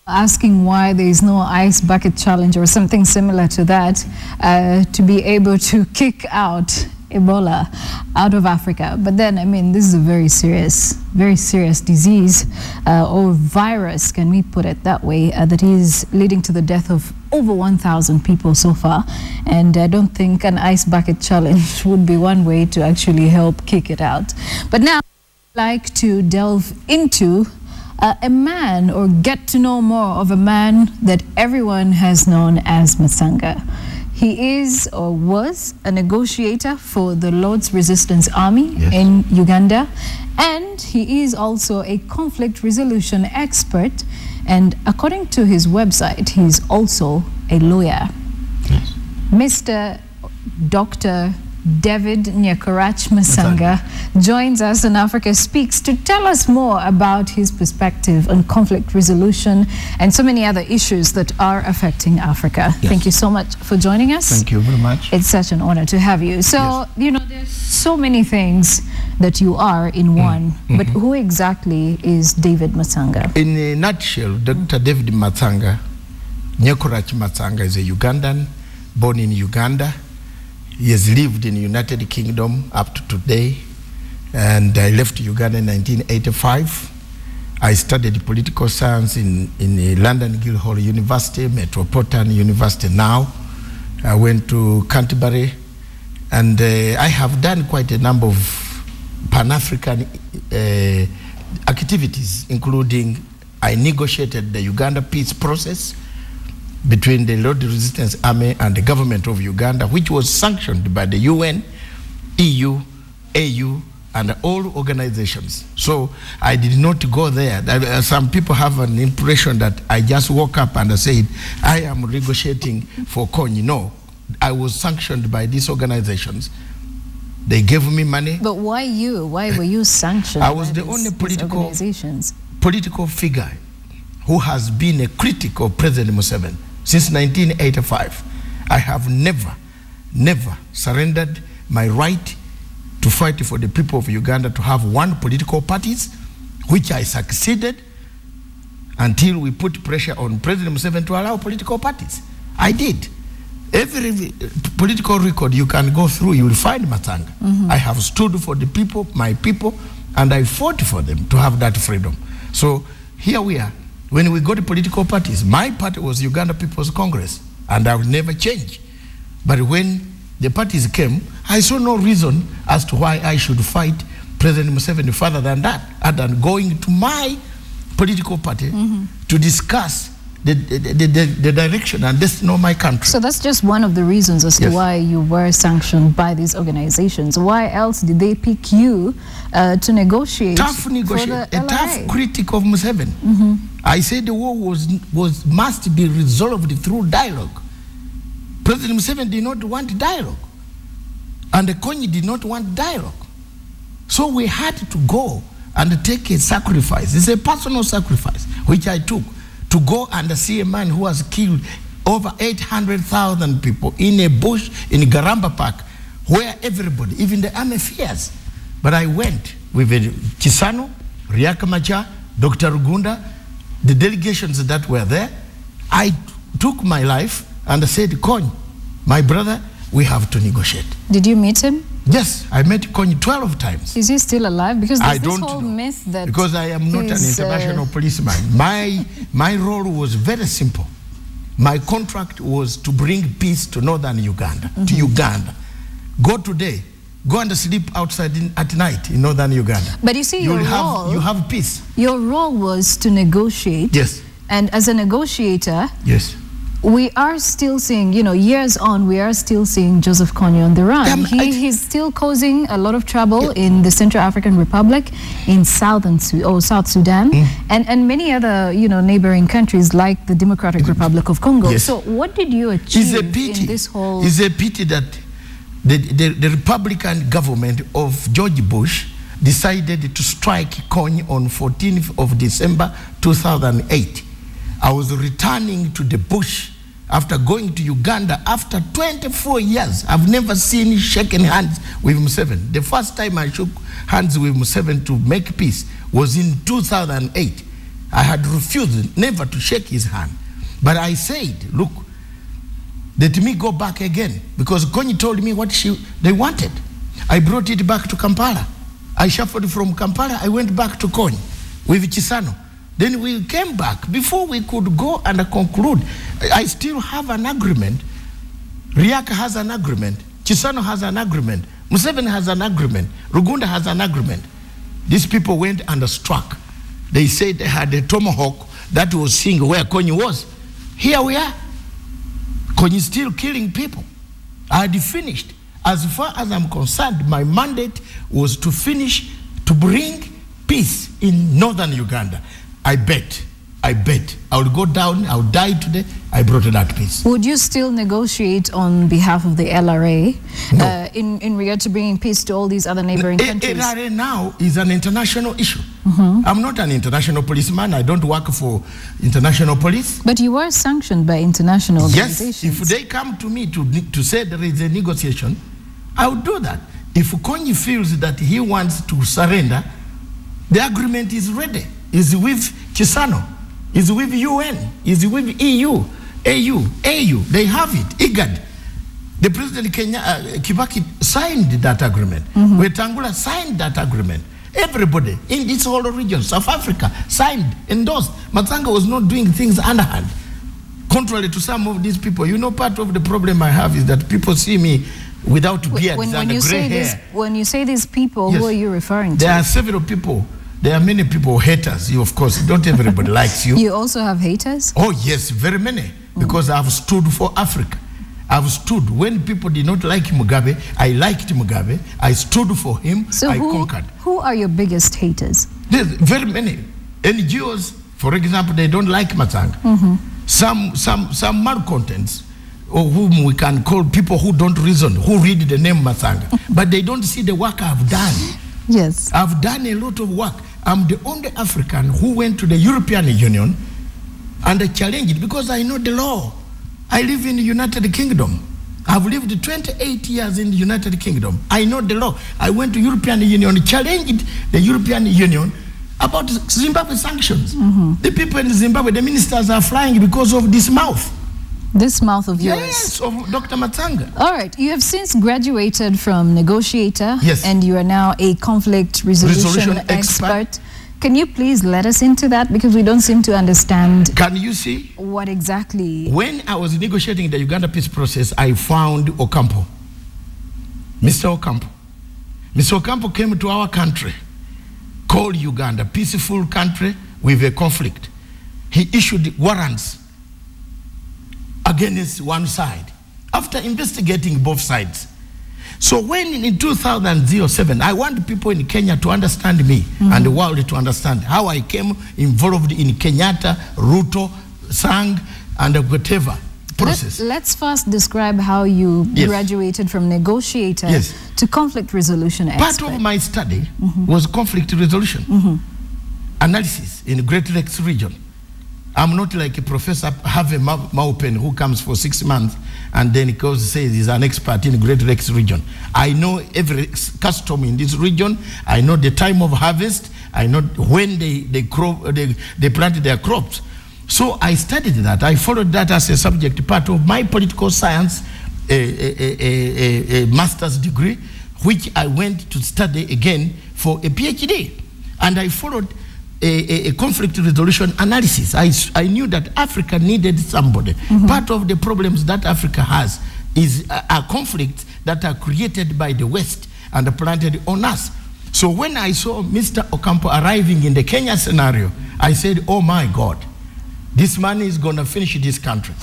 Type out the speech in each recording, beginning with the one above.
asking why there is no ice bucket challenge or something similar to that to be able to kick out Ebola out of Africa. But then, I mean, this is a very serious disease or virus, can we put it that way, that is leading to the death of over 1,000 people so far. And I don't think an ice bucket challenge would be one way to actually help kick it out. But now I'd like to delve into a man, or get to know more of a man that everyone has known as Matsanga. He is, or was, a negotiator for the Lord's Resistance Army in Uganda, and he is also a conflict resolution expert, and according to his website, he's also a lawyer. Yes. Mr. Dr. David Matsanga joins us on Africa Speaks to tell us more about his perspective on conflict resolution and so many other issues that are affecting Africa. Yes. Thank you so much for joining us. Thank you very much. It's such an honor to have you. So, you know, there's so many things that you are in one, but who exactly is David Matsanga? In a nutshell, Dr. David Matsanga, Matsanga, is a Ugandan, born in Uganda. He has lived in the United Kingdom up to today, and I left Uganda in 1985. I studied political science in London Guildhall University, Metropolitan University now. I went to Canterbury, and I have done quite a number of Pan-African activities, including I negotiated the Uganda peace process between the Lord's Resistance Army and the government of Uganda, which was sanctioned by the UN, EU, AU, and all organizations. So I did not go there. Some people have an impression that I just woke up and I said, I am negotiating for Konyi. No, I was sanctioned by these organizations. They gave me money. But why you? Why were you sanctioned? I was the only political figure who has been a critic of President Museveni. Since 1985, I have never surrendered my right to fight for the people of Uganda to have one political parties, which I succeeded until we put pressure on President Museveni to allow political parties. I did. Every political record you can go through, you will find Matsanga. I have stood for the people, my people, and I fought for them to have that freedom. So here we are. When we got to political parties, my party was Uganda People's Congress, and I will never change. But when the parties came, I saw no reason as to why I should fight President Museveni further than that, other than going to my political party to discuss the direction and destiny of my country. So that's just one of the reasons as to why you were sanctioned by these organizations. Why else did they pick you to negotiate? Tough negotiator, a tough critic of Museveni. I said the war must be resolved through dialogue. President Museveni did not want dialogue, and the Konyi did not want dialogue. So we had to go and take a sacrifice. It's a personal sacrifice, which I took, to go and see a man who has killed over 800,000 people in a bush in Garamba Park, where everybody, even the army, fears. But I went with Chisano, Riakamacha, Dr. Rugunda, the delegations that were there. I took my life and said, Konyi, my brother, we have to negotiate. Did you meet him? Yes, I met Konyi 12 times. Is he still alive? Because there's this whole myth that... Because I am not an international policeman. My role was very simple. My contract was to bring peace to northern Uganda, to Uganda. Go today, go and sleep outside at night in northern Uganda. But you see, you have peace. Your role was to negotiate. Yes. And as a negotiator... Yes. We are still seeing, you know, years on, we are still seeing Joseph Kony on the run. He's still causing a lot of trouble in the Central African Republic, in South Sudan, and many other, you know, neighboring countries like the Democratic Republic of Congo. Yes. So what did you achieve in this whole... It's a pity that the Republican government of George Bush decided to strike Kony on 14th of December 2008. I was returning to the bush after going to Uganda after 24 years. I've never seen shaking hands with Museveni. The first time I shook hands with Museveni to make peace was in 2008. I had refused never to shake his hand. But I said, look, let me go back again, because Konyi told me what they wanted. I brought it back to Kampala. I shuffled from Kampala, I went back to Konyi with Chisano. Then we came back. Before we could go and conclude, I still have an agreement. Riaka has an agreement. Chisano has an agreement. Museveni has an agreement. Rugunda has an agreement. These people went and struck. They said they had a tomahawk that was seeing where Konyi was. Here we are. Konyi is still killing people. I had finished. As far as I'm concerned, my mandate was to finish, to bring peace in northern Uganda. I bet I would go down, I would die today. I brought that peace. Would you still negotiate on behalf of the LRA in regard to bringing peace to all these other neighboring countries? LRA now is an international issue. I'm not an international policeman. I don't work for international police. But you were sanctioned by international organizations. Yes, if they come to me to say there is a negotiation, I would do that. If Konyi feels that he wants to surrender, the agreement is ready. Is with Chisano, is with UN, is with EU, AU. They have it. IGAD. The President Kibaki signed that agreement. Wetangula signed that agreement. Everybody in this whole region, South Africa, signed, endorsed. Matsanga was not doing things underhand. Contrary to some of these people, you know, part of the problem I have is that people see me without beards and gray hair. When you say these people, yes, who are you referring to? There are several people. There are many people, haters. You, of course, not everybody likes you. You also have haters? Oh, yes, very many. Because I've stood for Africa. I've stood. When people did not like Mugabe, I liked Mugabe. I stood for him. So I conquered. Who are your biggest haters? There's very many. NGOs, for example, they don't like Matsanga. Some malcontents, or whom we can call people who don't reason, who read the name Matsanga, but they don't see the work I've done. Yes. I've done a lot of work. I'm the only African who went to the European Union and I challenged it because I know the law. I live in the United Kingdom. I've lived 28 years in the United Kingdom. I know the law. I went to European Union, challenged the European Union about Zimbabwe sanctions. The people in Zimbabwe, the ministers are flying because of this mouth. This mouth of yours? Yes, of Dr. Matsanga. All right, you have since graduated from negotiator, yes, and you are now a conflict resolution expert. Can you please let us into that, because we don't seem to understand. Can you see? What exactly? When I was negotiating the Uganda peace process, I found Ocampo, Mr. Ocampo. Mr. Ocampo came to our country, called Uganda, peaceful country with a conflict. He issued warrants against one side, after investigating both sides. So when in 2007, I want people in Kenya to understand me and the world to understand how I came involved in Kenyatta, Ruto, Sang, and whatever process. Let's first describe how you graduated from negotiator to conflict resolution expert. Part of my study was conflict resolution, analysis in Great Lakes region. I'm not like a professor, Harvey Maupen, who comes for 6 months and then goes says he's an expert in Great Lakes region. I know every custom in this region. I know the time of harvest. I know when they plant their crops. So I studied that. I followed that as a subject, part of my political science, a master's degree, which I went to study again for a PhD. And I followed a conflict resolution analysis. I knew that Africa needed somebody. Part of the problems that Africa has is a conflict that are created by the West and planted on us. So when I saw Mr. Ocampo arriving in the Kenya scenario, I said, oh my God, this man is going to finish this country.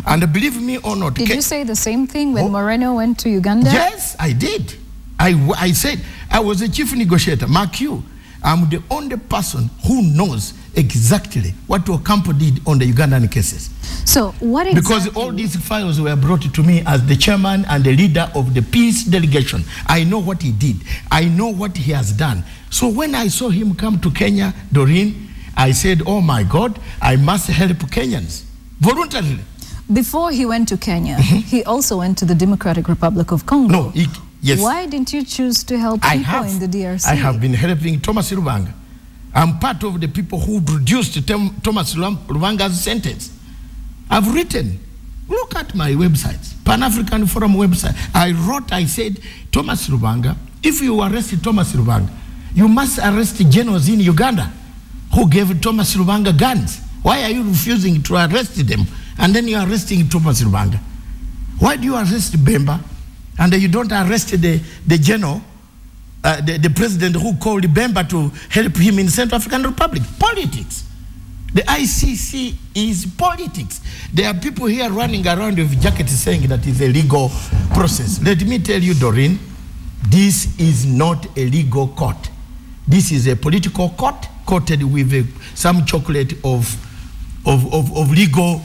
And believe me or not. Did you say the same thing when Moreno went to Uganda? Yes, I did. I said, I was a chief negotiator, Mark you. I'm the only person who knows exactly what Ocampo did on the Ugandan cases. So what exactly? Because all these files were brought to me as the chairman and the leader of the peace delegation. I know what he did. I know what he has done. So when I saw him come to Kenya, Doreen, I said, oh my God, I must help Kenyans voluntarily. Before he went to Kenya, he also went to the Democratic Republic of Congo. No, yes. Why didn't you choose to help people in the DRC? I have been helping Thomas Rubanga. I'm part of the people who reduced Thomas Lubanga's sentence. I've written, look at my websites, Pan-African Forum website. I said, Thomas Lubanga, if you arrest Thomas Lubanga, you must arrest generals in Uganda who gave Thomas Lubanga guns. Why are you refusing to arrest them? And then you're arresting Thomas Lubanga. Why do you arrest Bemba and you don't arrest the general, the president who called Bemba to help him in Central African Republic? Politics. The ICC is politics. There are people here running around with jackets saying that it's a legal process. Let me tell you, Doreen, this is not a legal court. This is a political court coated with some chocolate of legal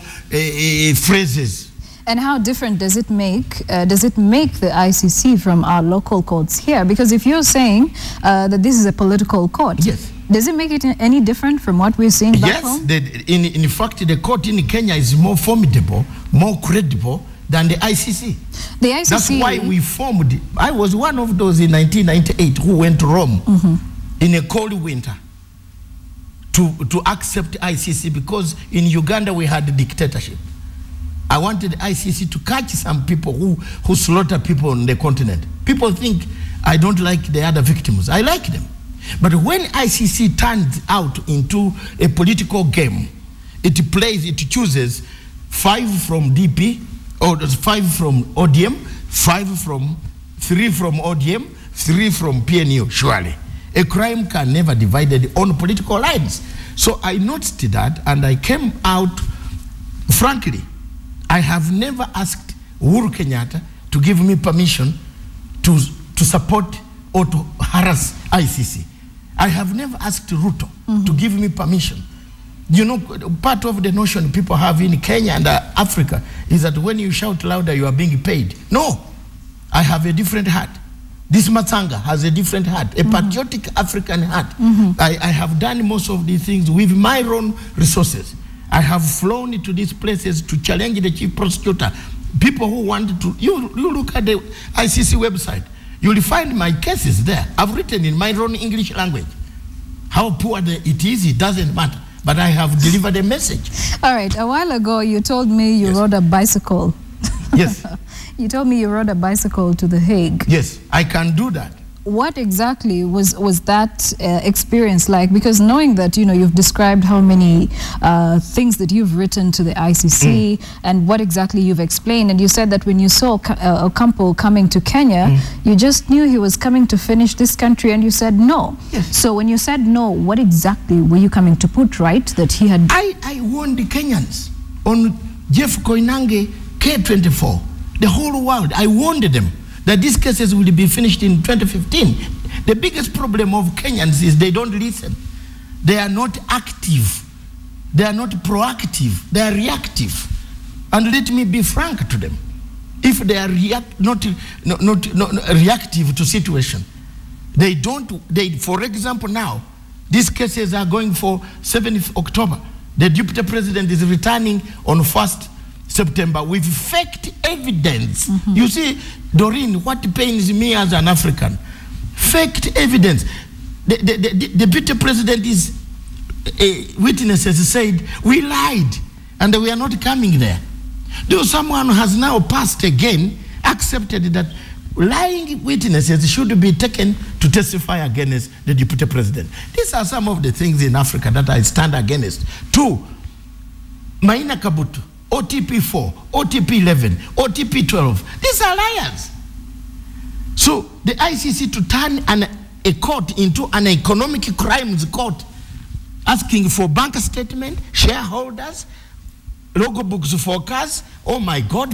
phrases. And how different does it make the ICC from our local courts here? Because if you're saying that this is a political court, yes, does it make it any different from what we're seeing back home? Yes, in fact, the court in Kenya is more formidable, more credible than the ICC. The ICC. That's why we formed. I was one of those in 1998 who went to Rome in a cold winter to accept ICC, because in Uganda we had a dictatorship. I wanted ICC to catch some people who slaughter people on the continent. People think I don't like the other victims. I like them. But when ICC turns out into a political game, it chooses 5 from DP, or 5 from ODM, 3 from ODM, 3 from PNU, surely. A crime can never be divided on political lines. So I noticed that, and I came out, frankly, I have never asked Uhuru Kenyatta to give me permission to support or to harass ICC. I have never asked Ruto to give me permission. You know, part of the notion people have in Kenya and Africa is that when you shout louder, you are being paid. No, I have a different heart. This Matsanga has a different heart, a patriotic African heart. I have done most of these things with my own resources. I have flown to these places to challenge the chief prosecutor. People who want to, you look at the ICC website, you'll find my cases there. I've written in my own English language. How poor it is, it doesn't matter. But I have delivered a message. All right, a while ago you told me you rode a bicycle. Yes. You told me you rode a bicycle to The Hague. Yes, I can do that. What exactly was that experience like? Because knowing that, you know, you've described how many things that you've written to the ICC and what exactly you've explained, and you said that when you saw Ocampo coming to Kenya, you just knew he was coming to finish this country, and you said no. Yes. So when you said no, what exactly were you coming to put right that he had? I warned the Kenyans on Jeff Koinange K24, the whole world. I warned them that these cases will be finished in 2015. The biggest problem of Kenyans is they don't listen. They are not active. They are not proactive. They are reactive. And let me be frank to them. If they are not reactive to situation, for example, now, these cases are going for 7th October. The deputy president is returning on 1st September with faked evidence. You see, Doreen, what pains me as an African, faked evidence. The deputy president witnesses said, we lied and we are not coming there. Though someone has now passed again, accepted that lying witnesses should be taken to testify against the deputy president. These are some of the things in Africa that I stand against. 2, Maina Kabutu, OTP 4, OTP 11, OTP 12. These are liars. So the ICC to turn a court into an economic crimes court, asking for bank statement, shareholders, logo books for cars. Oh my God,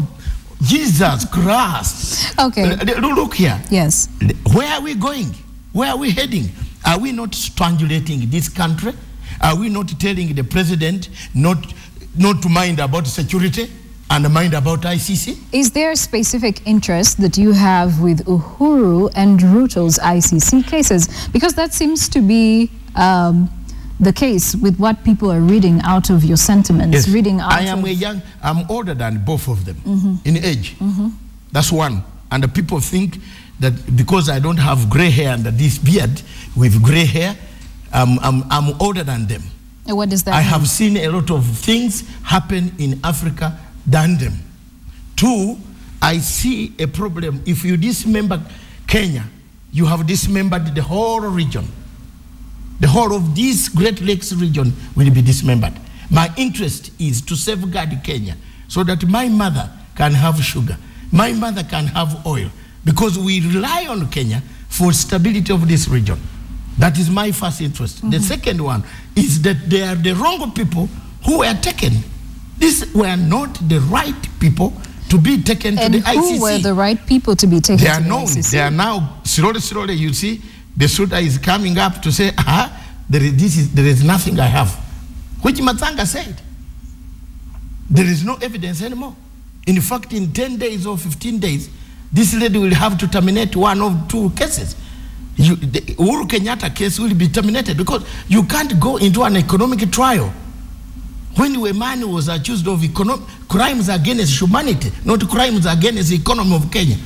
Jesus Christ. Okay. Look here. Yes. Where are we going? Where are we heading? Are we not strangulating this country? Are we not telling the president not to mind about security and mind about ICC? Is there a specific interest that you have with Uhuru and Ruto's ICC cases? Because that seems to be the case with what people are reading out of your sentiments. Yes. I'm older than both of them in age. That's one. And the people think that because I don't have gray hair and this beard with gray hair, I'm older than them. What does that mean? I have seen a lot of things happen in Africa than them. 2, I see a problem. If you dismember Kenya, you have dismembered the whole region. The whole of this Great Lakes region will be dismembered. My interest is to safeguard Kenya so that my mother can have sugar, my mother can have oil, because we rely on Kenya for stability of this region. That is my first interest. The second one is that they are the wrong people who were taken. These were not the right people to be taken to the ICC. And who were the right people to be taken to the ICC? They are now, slowly, you see, the Suda is coming up to say, there is nothing I have. Which Matsanga said. There is no evidence anymore. In fact, in 10 days or 15 days, this lady will have to terminate 1 or 2 cases. The Uhuru Kenyatta case will be terminated because you can't go into an economic trial when a man was accused of crimes against humanity, not crimes against the economy of Kenya,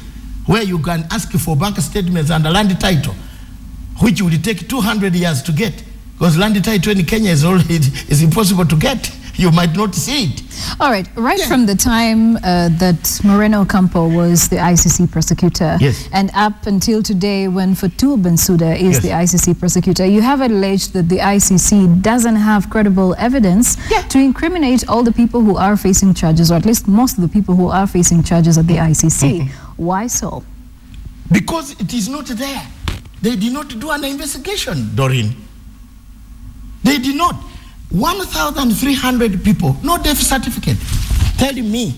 where you can ask for bank statements and a land title, which will take 200 years to get, because land title in Kenya is impossible to get. You might not see it. All right. From the time that Moreno Ocampo was the ICC prosecutor, and up until today when Fatou Bensouda is the ICC prosecutor, you have alleged that the ICC doesn't have credible evidence to incriminate all the people who are facing charges, or at least most of the people who are facing charges at the ICC. Why so? Because it is not there. They did not do an investigation, Doreen. They did not. 1,300 people, no death certificate. Tell me,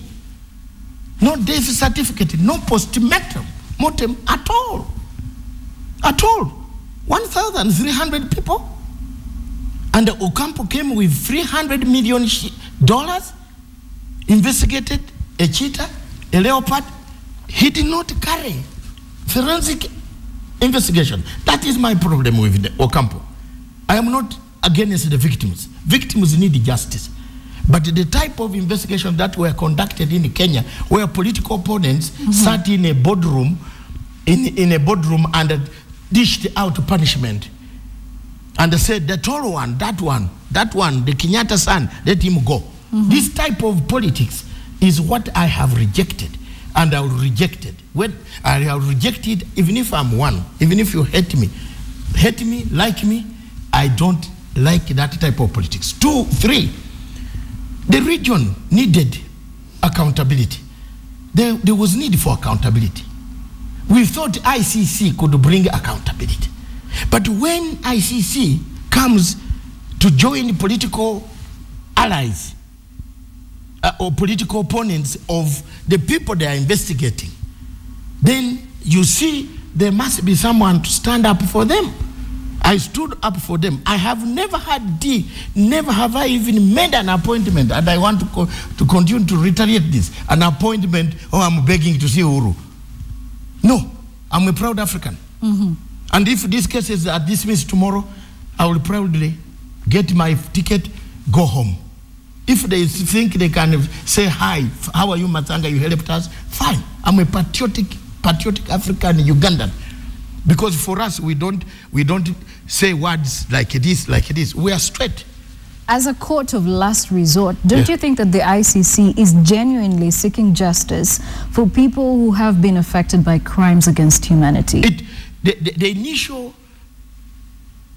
no death certificate, no postmortem at all. At all. 1,300 people. And Ocampo came with $300 million, investigated a cheetah, a leopard. He did not carry forensic investigation. That is my problem with the Ocampo. I am not against the victims. Victims need justice. But the type of investigation that were conducted in Kenya, where political opponents sat in a boardroom, in a boardroom and dished out punishment, and they said, the tall one, that one, the Kenyatta son, let him go. This type of politics is what I have rejected, and I will reject it. When I have rejected, even if I'm one, even if you hate me, like me, I don't like that type of politics. 2, 3, the region needed accountability. There was need for accountability. We thought ICC could bring accountability. But when ICC comes to join political allies or political opponents of the people they are investigating, then you see there must be someone to stand up for them. I stood up for them. I have never never have I even made an appointment, and I want to continue to reiterate this, an appointment, I'm begging to see Uhuru. No, I'm a proud African. And if these cases are dismissed tomorrow, I will proudly get my ticket, go home. If they think they can say, hi, how are you, Matsanga, you helped us, fine. I'm a patriotic African Ugandan. Because for us, we don't say words like this. We are straight. As a court of last resort, don't you think that the ICC is genuinely seeking justice for people who have been affected by crimes against humanity? The initial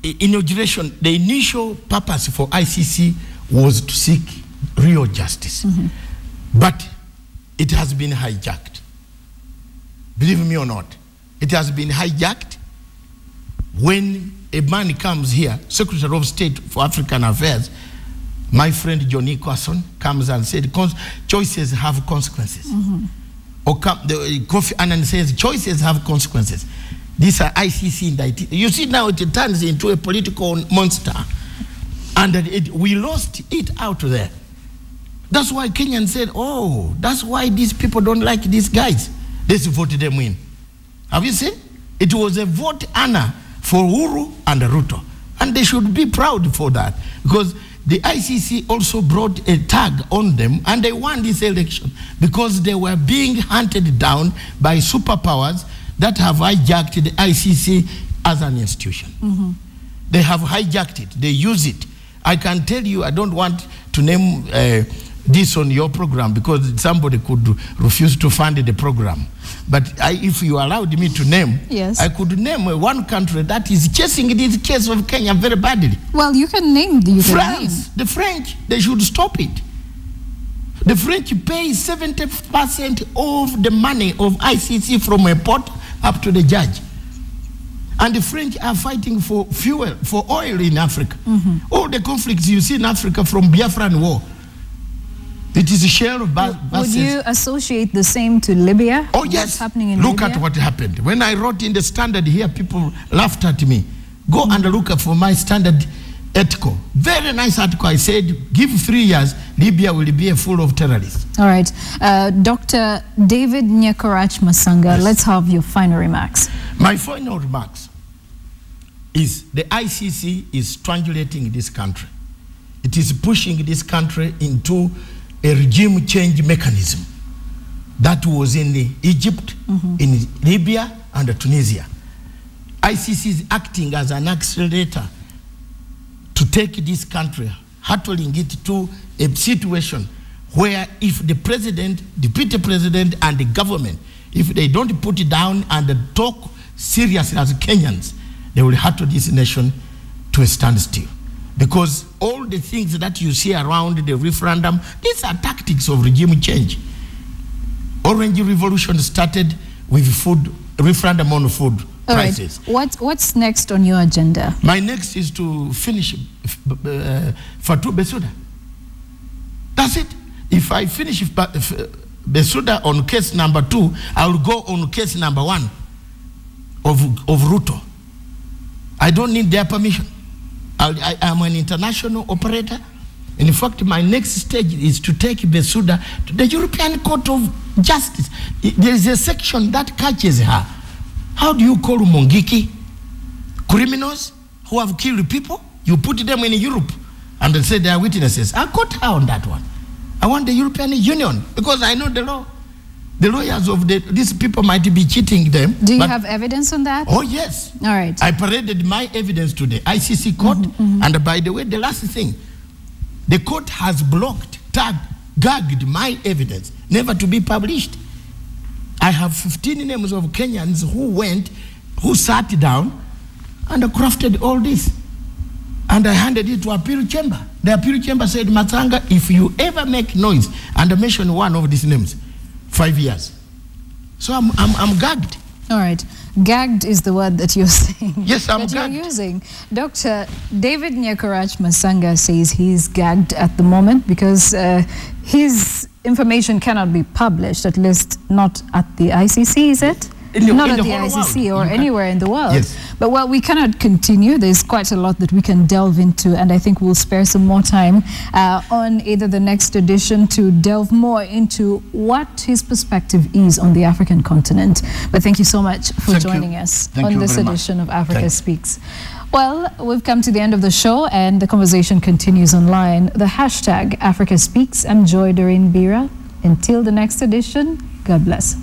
inauguration, the initial purpose for ICC was to seek real justice. But it has been hijacked. Believe me or not. It has been hijacked. When a man comes here, Secretary of State for African Affairs, my friend Johnny Carson comes and said, choices have consequences. Or Kofi Annan says, choices have consequences. These are ICC indicted. You see now it turns into a political monster. And we lost it out there. That's why Kenyans said, oh, that's why these people don't like these guys. Let's vote them in. Have you seen? It was a vote honor for Uhuru and Ruto. And they should be proud for that. Because the ICC also brought a tag on them, and they won this election because they were being hunted down by superpowers that have hijacked the ICC as an institution. They have hijacked it. They use it. I can tell you, I don't want to name this on your program because somebody could refuse to fund the program. But if you allowed me to name, yes, I could name one country that is chasing this case of Kenya very badly. Well, you can name France. The French, they should stop it. The French pay 70% of the money of ICC from a port up to the judge. And the French are fighting for fuel, for oil in Africa. All the conflicts you see in Africa from Biafran War, it is a share of buses. Would you associate the same to Libya? Oh, yes. What's happening in Look Libya? at what happened. When I wrote in the Standard here, people laughed at me. Go and look for my Standard article. Very nice article. I said, give 3 years, Libya will be full of terrorists. All right. Dr. David Matsanga, yes, let's have your final remarks. My final remarks is the ICC is strangulating this country. It is pushing this country into a regime change mechanism that was in Egypt, in Libya, and Tunisia. ICC is acting as an accelerator to take this country, hurtling it to a situation where if the president, deputy president, and the government, if they don't put it down and talk seriously as Kenyans, they will hurtle this nation to a standstill. Because all the things that you see around the referendum, these are tactics of regime change. Orange Revolution started with food, referendum on food prices. Right. What's next on your agenda? My next is to finish Fatou Bensouda. That's it. If I finish Bensouda on case number 2, I will go on case number 1 of Ruto. I don't need their permission. I am an international operator. In fact, my next stage is to take Bensouda to the European Court of Justice. There is a section that catches her. How do you call Mongiki? Criminals who have killed people? You put them in Europe and they say they are witnesses. I caught her on that one. I want the European Union because I know the law. The lawyers of these people might be cheating them. Do you have evidence on that? Oh, yes. All right. I paraded my evidence to the ICC court. And by the way, the last thing, the court has blocked, gagged my evidence, never to be published. I have 15 names of Kenyans who sat down and crafted all this. And I handed it to appeal chamber. The appeal chamber said, Matsanga, if you ever make noise and mention one of these names, 5 years. So I'm gagged. All right. Gagged is the word that you're saying. Yes, I'm that gagged. You're using. Dr. David Matsanga says he's gagged at the moment because his information cannot be published, at least not at the ICC, is it? Not at the ICC or anywhere in the world. Yes. But well, we cannot continue. There's quite a lot that we can delve into, and I think we'll spare some more time on either the next edition to delve more into what his perspective is on the African continent. But thank you so much for joining us on this edition of Africa Speaks. Well, we've come to the end of the show, and the conversation continues online. The hashtag Africa Speaks. I'm Joy Doreen Bira. Until the next edition, God bless.